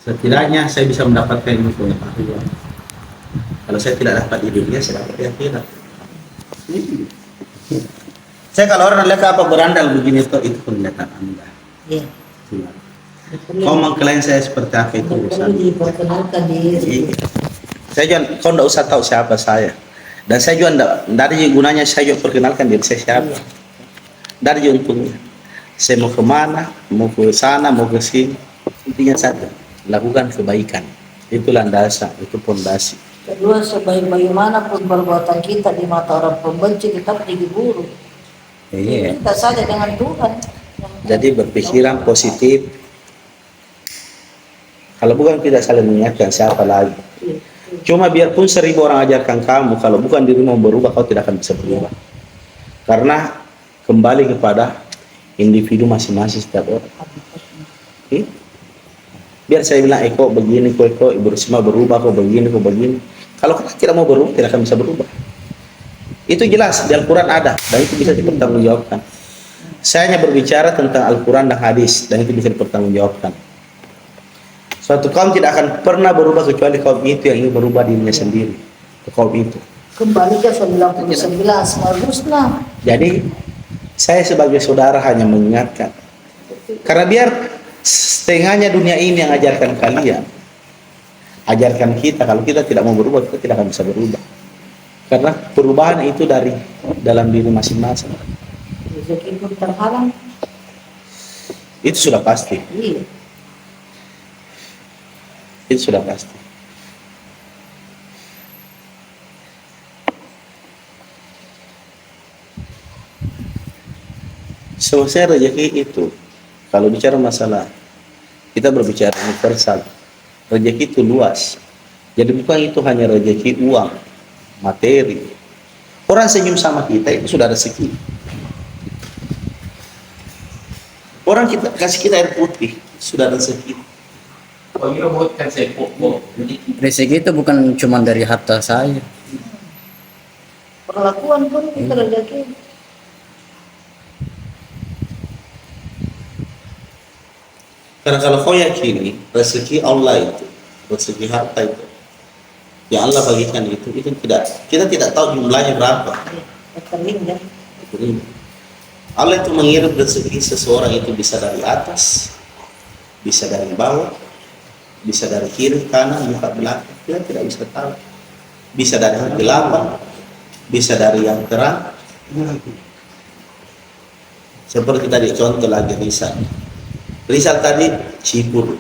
Setidaknya saya bisa mendapatkan ilmu pengetahuan. Kalau saya tidak dapat di dunia, saya dapat di akhirat. Saya kalau orang lihat apa berandal begini itu penglihatan Anda. Iya. Kau mengklaim saya seperti apa itu urusan. Diperkenalkan diri. Saya juga, kau tidak usah tahu siapa saya. Dan saya juga tidak ada gunanya saya juga perkenalkan diri saya siapa. Dari untungnya. Saya mau kemana, mau ke sana, mau ke sini. Intinya satu, lakukan kebaikan. Itu landasan, itu pondasi. Kedua, sebaik-bagaimanapun perbuatan kita di mata orang pembenci, tetap digiburu. Iya. Kita saja dengan Tuhan. Jadi berpikiran positif. Kalau bukan tidak saling mengingatkan siapa lagi. Cuma biarpun 1000 orang ajarkan kamu, kalau bukan dirimu berubah, kau tidak akan bisa berubah. Karena kembali kepada individu masing-masing setiap orang. Biar saya bilang, kok begini, kok Ibu Risma berubah, kok begini, kok begini. Kalau kita tidak mau berubah, tidak akan bisa berubah. Itu jelas, di Al-Quran ada, dan itu bisa dipertanggungjawabkan. Saya hanya berbicara tentang Al-Quran dan hadis, dan itu bisa dipertanggungjawabkan. Suatu kaum tidak akan pernah berubah kecuali kaum itu yang ingin berubah dirinya sendiri. Kaum itu. Kembali ke 99, baguslah. Jadi, saya sebagai saudara hanya mengingatkan. Karena biar setengahnya dunia ini yang ajarkan kalian. Ajarkan kita, kalau kita tidak mau berubah, kita tidak akan bisa berubah. Karena perubahan itu dari dalam diri masing-masing. Rezeki pun terhalang. Itu sudah pasti. Iya. Itu sudah pasti. Selesai rezeki itu, kalau bicara masalah, kita berbicara universal. Rezeki itu luas. Jadi bukan itu hanya rezeki uang, materi. Orang senyum sama kita itu sudah rezeki. Orang kita kasih kita air putih, sudah rezeki. Rezeki itu bukan cuma dari harta saya. Perlakuan pun kita rezeki. Karena kalau kau yakini rezeki Allah itu, rezeki harta itu, yang Allah bagikan itu tidak, kita tidak tahu jumlahnya berapa. Terhingga. Allah itu mengirim rezeki seseorang itu bisa dari atas, bisa dari bawah, bisa dari kiri, kanan, muka belakang. Kita tidak bisa tahu. Bisa dari kegelapan, bisa dari yang terang. Seperti tadi contoh lagi Rizal tadi Cipur.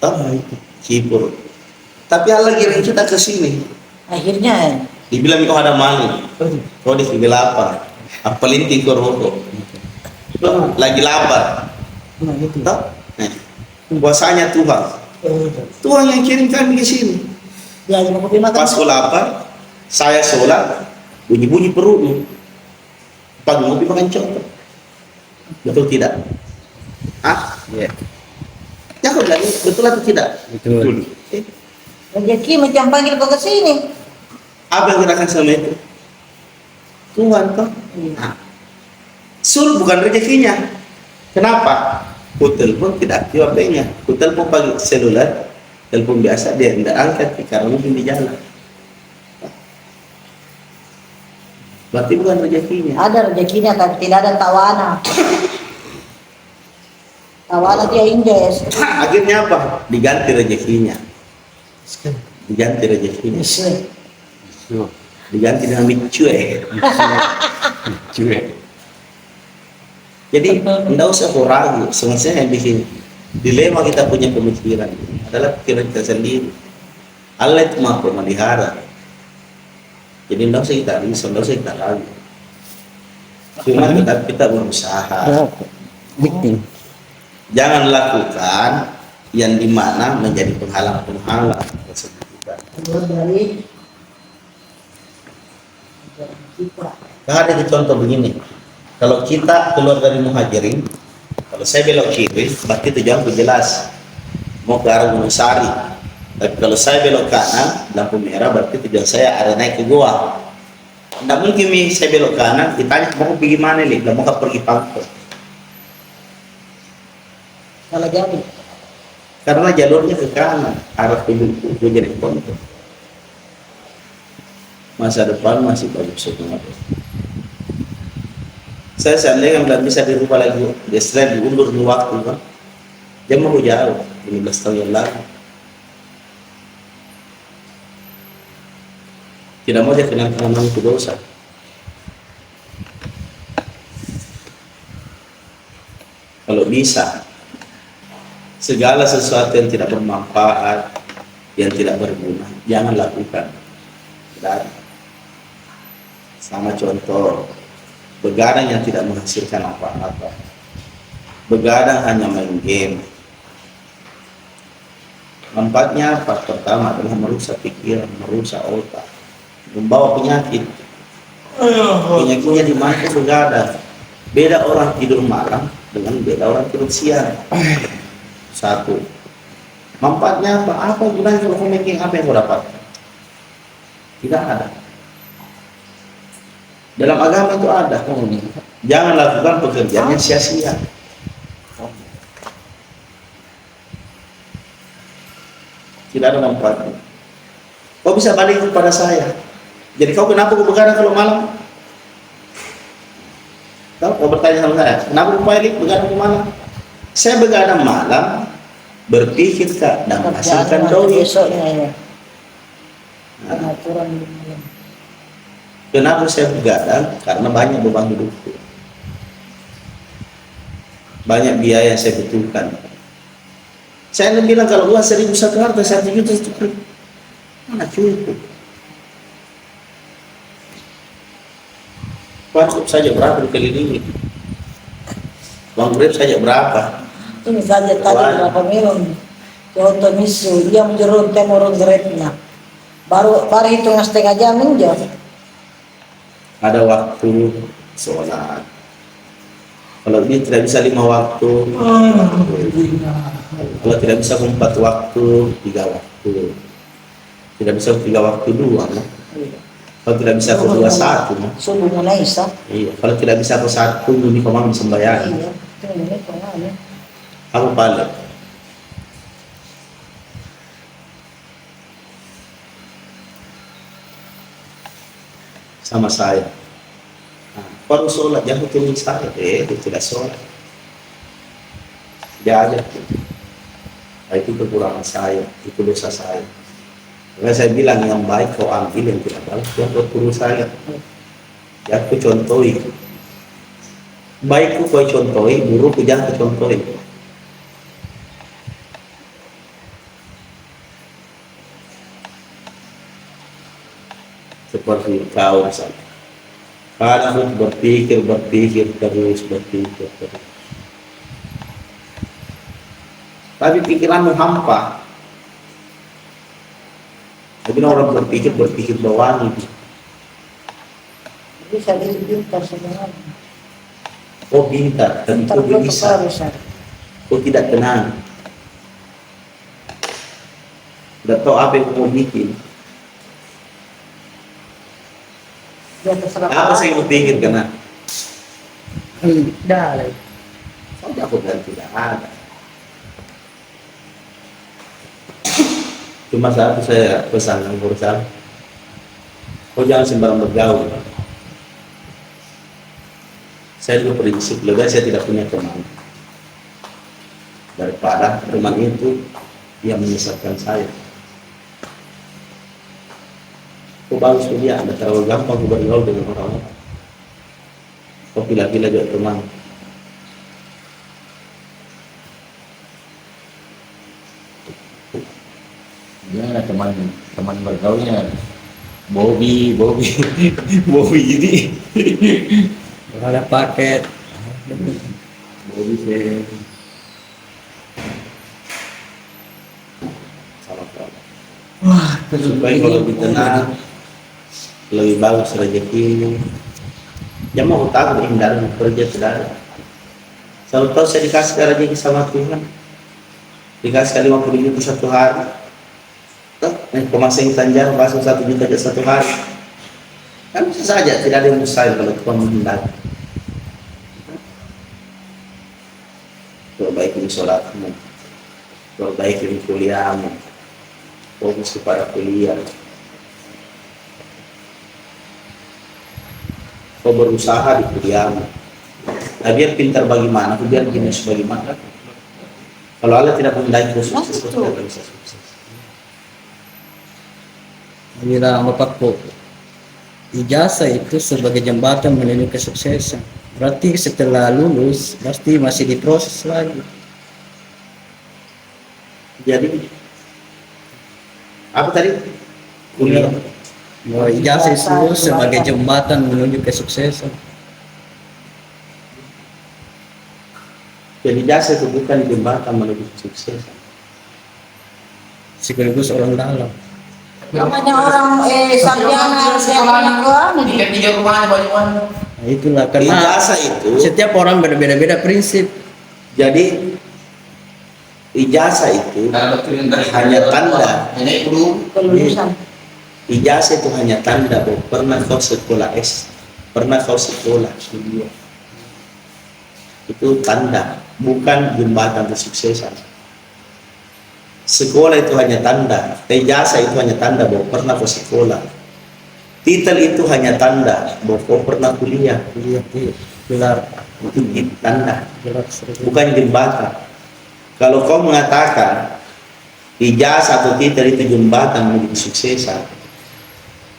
Tahu Cipur. Tapi Allah kirim kita ke sini. Akhirnya Dibilang kau ada maling, kau di kegelapan, apalagi kau rokok, lagi lapar. Tahu? Kuasanya Tuhan. Tuhan yang kirim kami ke sini. ya mau kopi makan. Pas kau lapar, saya sholat, bunyi-bunyi perutnya. Pagi ngopi makan contoh. Betul tidak? Ah, Iya. ya kau bilang betul atau tidak? Betul. Rezeki macam panggil kau ke sini. Apa yang gerakan sama itu? Tuhan toh. Nah, sul bukan rezekinya. Kenapa? Ku telepon tidak aktif HP-nya. Ku telepon pagi seluler, telepon biasa dia tidak angkat karena mungkin di jalan. Berarti bukan rezekinya. Ada rezekinya tapi tidak ada tawana. Tawana dia indes. Akhirnya apa? Diganti rezekinya. Diganti rezekinya. Diganti dengan micue. Jadi tidak usah ragu. Sebenarnya yang bikin dilema kita punya pemikiran adalah pikiran kita sendiri. Allah itu maha pemelihara. Jadi tidak usah kita risau, tidak usah kita ragu. Cuma tetap kita berusaha. Victim. Jangan lakukan yang dimana menjadi penghalang-penghalang tersebut kita. Keluar dari kita. Nah, ada contoh begini. Kalau kita keluar dari Muhajirin, kalau saya belok kiri, berarti tujuanku jelas mau ke arah Gunung Sari. Tapi kalau saya belok kanan, lampu merah, berarti tujuan saya ada naik ke goa. Tidak mungkin saya belok kanan, ditanya mau pergi mana nih? Mau pergi Pangkep. Kalau jadi karena jalurnya ke kanan, arah tujuan konto. Masa depan masih bagus sebenarnya. Saya seandainya nggak bisa dirubah lagi, setelah diundur di waktu kan, dia mau jauh, 15 tahun yang lalu. Tidak mau dia kenal itu dosa. Kalau bisa, segala sesuatu yang tidak bermanfaat, yang tidak berguna, jangan lakukan. Dan sama contoh, begadang yang tidak menghasilkan apa-apa, begadang hanya main game. Manfaatnya apa? Pertama adalah merusak pikiran, merusak otak, membawa penyakit. Penyakitnya di mana? Begadang. Beda orang tidur malam dengan beda orang tidur siang. Satu. Manfaatnya apa? Apa gunanya kalau kau making apa yang kau dapat? Tidak ada. Dalam agama itu ada. Jangan lakukan pekerjaan yang sia-sia. Tidak ada manfaatnya. Kau bisa balik kepada saya. Jadi kau kenapa kau begadang kalau malam? Kau bertanya sama saya, kenapa kau balik begadang ke malam? Saya begadang malam, berpikir Kak, dan menghasilkan doi. Besoknya ya. Pengaturan di malam. Kenapa saya begadang? Karena banyak beban hidupku. Banyak biaya yang saya butuhkan. Saya bilang kalau uang 1.000 satu harta, 1 juta cukup. Mana cukup? Cukup saja berapa dikelilingi? Uang grab saja berapa? Ini saja tadi berapa minum. Contoh misu, dia menjerut temurun grabnya. Baru hitung setengah jam minjam. Ada waktu sholat. Kalau dia tidak bisa 5 waktu, kalau tidak bisa 4 waktu, 3 waktu. Tidak bisa 3 waktu 2, nah. Kalau tidak bisa ke 2 1, nah. Subuh mulai sah. Iya. Kalau tidak bisa ke 1, ini komang sembahyang. Iya, itu ini kemana? Aku balik. Sama saya. Nah, baru sholat, jangan tulis saya. Dia tidak sholat. Dia aja. Nah, itu kekurangan saya, itu dosa saya. Makanya saya bilang yang baik kau ambil, yang tidak baik yang kau turun saya. Ya aku contohi. Baikku kau contohi, burukku jangan kau contohi. Seperti kau misalnya. Kamu berpikir terus. Tapi pikiranmu hampa. Tapi orang berpikir bawaan itu. Bisa pintar sebenarnya. Oh pintar, dan Pintar kau bisa. Kau tidak tenang. Tidak tahu apa yang mau bikin. Dia terserah. Apa saya berpikir karena Dah lah. saja aku bilang tidak ada. Cuma satu saya pesan yang berusaha, kau jangan sembarang bergaul. Saya juga prinsip, lebih baik saya tidak punya teman daripada teman itu yang menyesatkan saya. Kau bagus dia, anda terlalu gampang bergaul dengan orang-orang. Kau pilih-pilih juga teman. Ya, teman bergaulnya Bobby ini. Kalau ada paket, Bobby sih. Sama-sama. Supaya kalau lebih tenang, lebih bagus rezeki. Jangan mau takut hindari kerja saudara. Selalu tahu saya dikasih rezeki sama Tuhan. Dikasih 50 juta satu hari. Pemasang tanjang masuk 1 juta aja satu hari. Kan bisa saja, tidak ada yang mustahil kalau Tuhan menghindari. Perbaiki sholatmu. Perbaiki kuliahmu, fokus kepada kuliah. Kau berusaha di kuliahmu. Nah, biar pintar bagaimana, biar jenius bagaimana. Kalau Allah tidak menghendaki kau sukses, kau tidak akan bisa sukses. Bila bapakku, ijazah itu sebagai jembatan menuju kesuksesan. Berarti setelah lulus pasti masih diproses lagi. Jadi, apa tadi? Kuliah. Bahwa ijazah itu sebagai jembatan menuju kesuksesan. Jadi jasa itu bukan jembatan menuju kesuksesan. Sekaligus orang dalam. Namanya orang sarjana sarjana Tiga rumahnya banyak. Nah, itulah karena Ijazah itu, setiap orang berbeda-beda prinsip. jadi ijazah itu hanya tanda. Hanya itu. kelulusan. Ijazah itu hanya tanda bahwa pernah kau sekolah pernah kau sekolah kuliah. Itu tanda, bukan jembatan kesuksesan. Sekolah itu hanya tanda, ijazah itu hanya tanda bahwa pernah kau sekolah. Titel itu hanya tanda bahwa kau pernah kuliah. Iya, gelar Itu tanda, gelar seperti bukan jembatan. Kalau kau mengatakan ijazah atau titel itu jembatan menuju kesuksesan,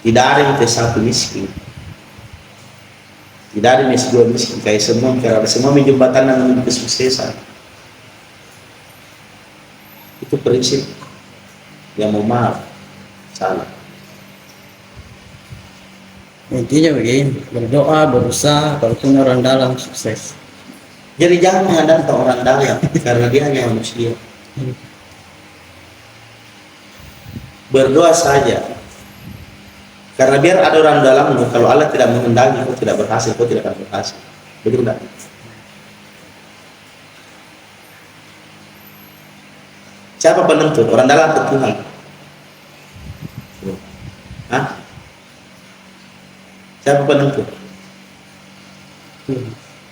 tidak ada yang satu miskin, tidak ada yang dua miskin, kayak semua, karena semua jembatan menuju kesuksesan. Itu prinsip yang mau maaf salah. intinya begini, berdoa, berusaha, kalaupun orang dalam sukses. Jadi jangan mengandalkan orang dalam karena dia hanya manusia. Berdoa saja. Karena biar ada orang dalam, kalau Allah tidak menghendaki, kau tidak berhasil, kau tidak akan berhasil. Betul tidak? Siapa penentu? Orang dalam atau Tuhan? Hah? Siapa penentu?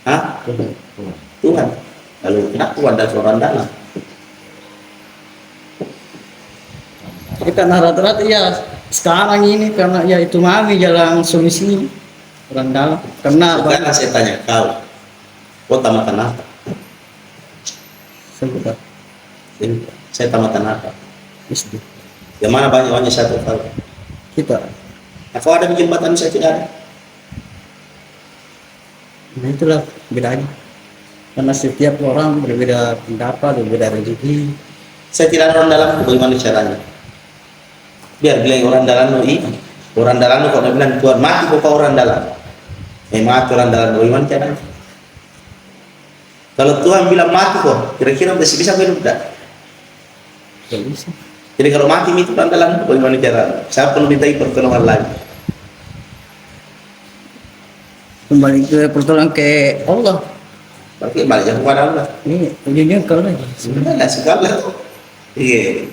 Hah? Tuhan. Lalu kenapa ada orang dalam? Jadi karena rata-rata ya sekarang ini karena ya itu mami jalan solusi orang dalam karena Sekarang saya tanya kau tamatan apa? sebentar Saya tamatan apa? SD Yang mana banyak satu tahu? kita. Nah, kalau ada di jembatan saya tidak ada. Nah itulah bedanya karena setiap orang berbeda pendapat, berbeda rezeki. Saya tidak ada orang dalam, bagaimana caranya? Biar bilang orang dalam orang dalam kalau bilang Tuhan mati kok orang dalam. Mati orang dalam, bagaimana caranya? Kalau Tuhan bilang mati kok, kira-kira masih bisa hidup tidak? Tidak bisa. Jadi kalau mati itu orang dalam, bagaimana caranya? Saya perlu minta pertolongan lagi. Kembali ke pertolongan ke Allah. Berarti balik kepada Allah. Ini ujungnya kalau lagi. Sebenarnya segala. Iya.